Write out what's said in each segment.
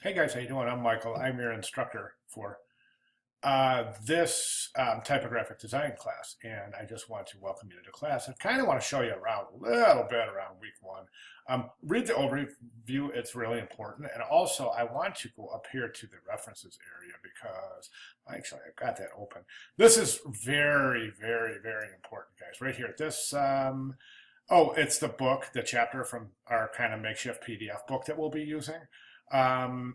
Hey guys, how you doing? I'm Michael. I'm your instructor for this typographic design class, and I just want to welcome you to the class. I kind of want to show you around a little bit around week one. Read the overview; it's really important. And also, I want to go up here to the references area because actually I've got that open. This is very, very, very important, guys. Right here, this. Oh, it's the book, the chapter from our kind of makeshift PDF book that we'll be using,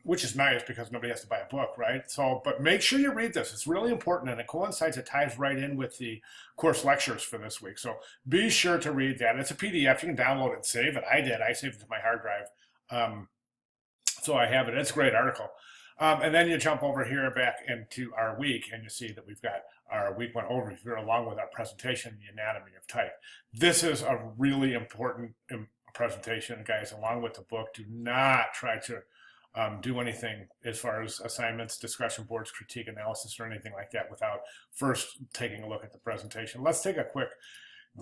which is nice because nobody has to buy a book, right? So, but make sure you read this. It's really important, and it coincides, it ties right in with the course lectures for this week. So be sure to read that. It's a PDF. You can download it and save it. I did. I saved it to my hard drive. So I have it. It's a great article. And then you jump over here back into our week, and you see that we've got our week one overview along with our presentation, the anatomy of type. This is a really important presentation, guys, along with the book. Do not try to do anything as far as assignments, discussion boards, critique analysis, or anything like that without first taking a look at the presentation. Let's take a quick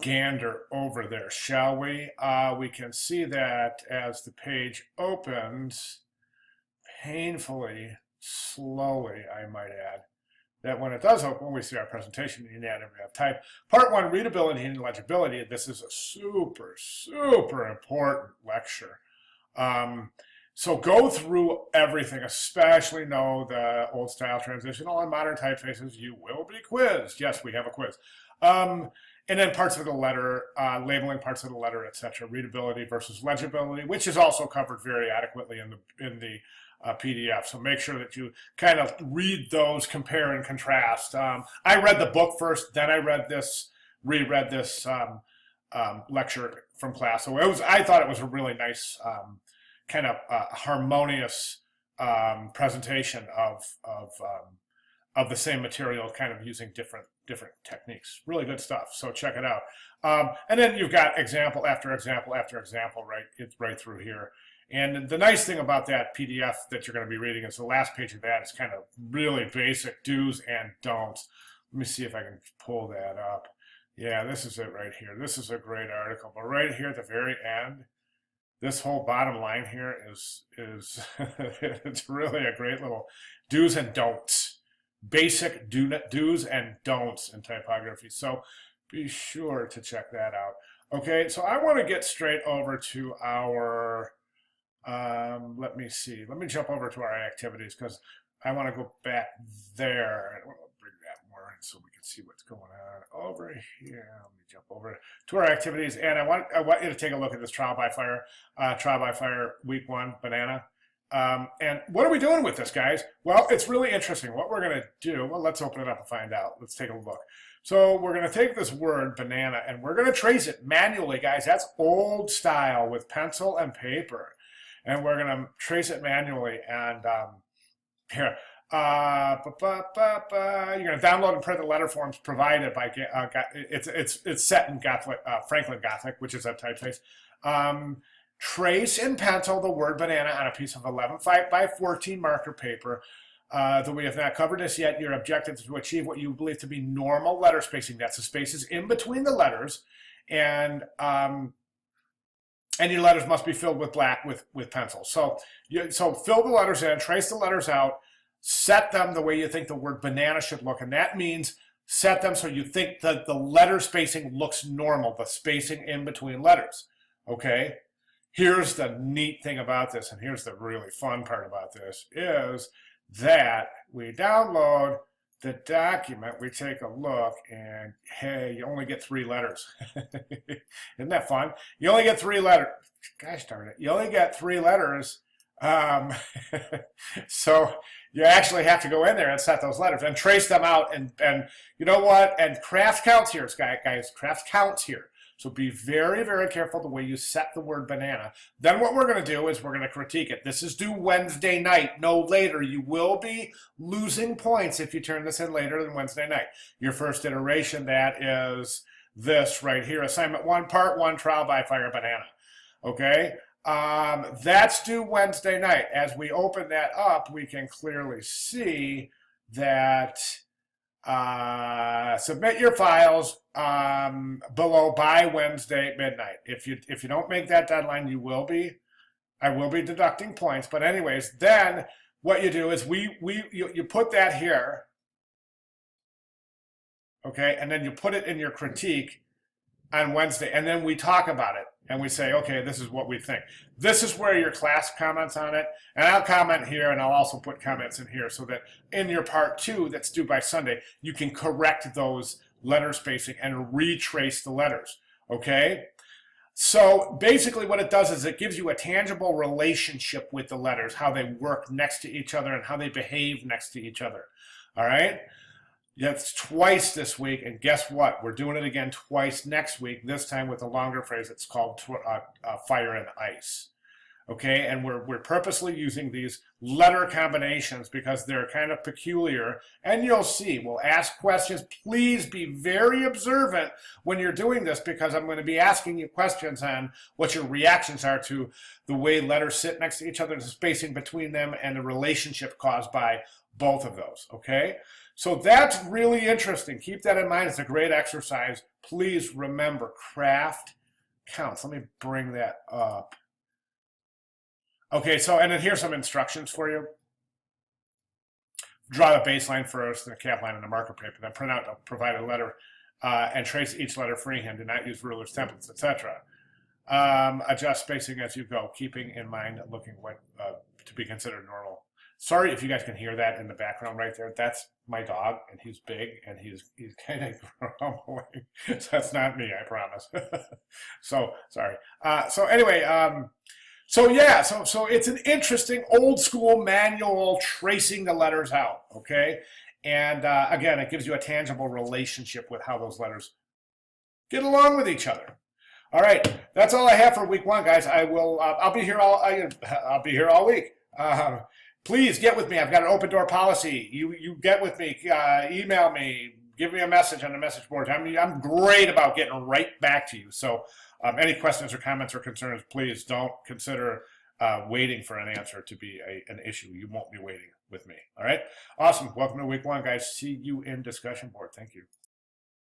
gander over there, shall we? We can see that as the page opens, painfully slowly, I might add, that when it does open, we see our presentation, the anatomy of type. Part one, readability and legibility. This is a super, super important lecture. So go through everything, especially know the old style transitional and modern typefaces. You will be quizzed. Yes, we have a quiz. And then parts of the letter, labeling parts of the letter, etc. Readability versus legibility, which is also covered very adequately in the PDF. So make sure that you kind of read those, compare and contrast. I read the book first, then I reread this lecture from class. So I thought it was a really nice kind of harmonious presentation of the same material, kind of using different techniques. Really good stuff. So check it out. And then you've got example after example after example, right? It's right through here. And the nice thing about that PDF that you're going to be reading is the last page of that is kind of really basic do's and don'ts. Let me see if I can pull that up. Yeah, this is it right here. This is a great article. But right here at the very end, this whole bottom line here is it's really a great little do's and don'ts. Basic do's and don'ts in typography. So be sure to check that out. Okay, so I want to get straight over to our let me see. Let me jump over to our activities because I want to go back there. I want to bring that more in so we can see what's going on over here. Let me jump over to our activities, and I want you to take a look at this trial by fire week one banana. And what are we doing with this, guys? Well, it's really interesting. What we're going to do, well, let's open it up and find out. Let's take a look. So we're going to take this word banana and we're going to trace it manually, guys. That's old style with pencil and paper. And we're going to trace it manually. And here, you're going to download and print the letter forms provided by, it's set in Franklin Gothic, which is a typeface. Trace in pencil the word banana on a piece of 11 by 14 marker paper. Though we have not covered this yet, your objective is to achieve what you believe to be normal letter spacing. That's the spaces in between the letters. And your letters must be filled with black with pencil. So fill the letters in, trace the letters out, set them the way you think the word banana should look. And that means set them so you think that the letter spacing looks normal, the spacing in between letters. Okay? Here's the neat thing about this, and here's the really fun part about this, is that we download the document, we take a look, and hey, you only get 3 letters. Isn't that fun? You only get 3 letters. Gosh darn it. You only get 3 letters. So you actually have to go in there and set those letters and trace them out. And you know what? And craft counts here, guys. Craft counts here. So be very, very careful the way you set the word banana. Then what we're going to do is we're going to critique it. This is due Wednesday night, no later. You will be losing points if you turn this in later than Wednesday night. Your first iteration, that is this right here. Assignment 1, part 1, trial by fire banana. Okay? That's due Wednesday night. As we open that up, we can clearly see that submit your files below by Wednesday midnight. If you don't make that deadline, you will be I will be deducting points, but anyways, then what you do is you put that here, okay, and then you put it in your critique on Wednesday, and then we talk about it and we say, okay, this is what we think. This is where your class comments on it, and I'll comment here, and I'll also put comments in here so that in your part 2 that's due by Sunday, you can correct those letter spacing and retrace the letters, okay? So basically what it does is it gives you a tangible relationship with the letters, how they work next to each other and how they behave next to each other, all right? That's twice this week, and guess what? We're doing it again twice next week, this time with a longer phrase. It's called fire and ice. Okay, and we're purposely using these letter combinations because they're kind of peculiar, and you'll see. We'll ask questions. Please be very observant when you're doing this because I'm going to be asking you questions on what your reactions are to the way letters sit next to each other, the spacing between them, and the relationship caused by both of those, okay? So that's really interesting. Keep that in mind. It's a great exercise. Please remember, craft counts. Let me bring that up. Okay, so, and then here's some instructions for you. Draw the baseline first, the cap line, and the marker paper. Then print out a provided letter and trace each letter freehand. Do not use rulers, templates, etc. Adjust spacing as you go, keeping in mind looking what to be considered normal. Sorry if you guys can hear that in the background right there. That's my dog, and he's big, and he's kind of grumbling. So that's not me, I promise. So sorry. So anyway, so yeah, so it's an interesting old school manual tracing the letters out. Okay, and again, it gives you a tangible relationship with how those letters get along with each other. All right, that's all I have for week 1, guys. I'll be here all week. Please get with me. I've got an open door policy. You get with me. Email me. Give me a message on the message board. I'm great about getting right back to you. So any questions or comments or concerns, please don't consider waiting for an answer to be an issue. You won't be waiting with me. All right? Awesome. Welcome to week 1, guys. See you in discussion board. Thank you.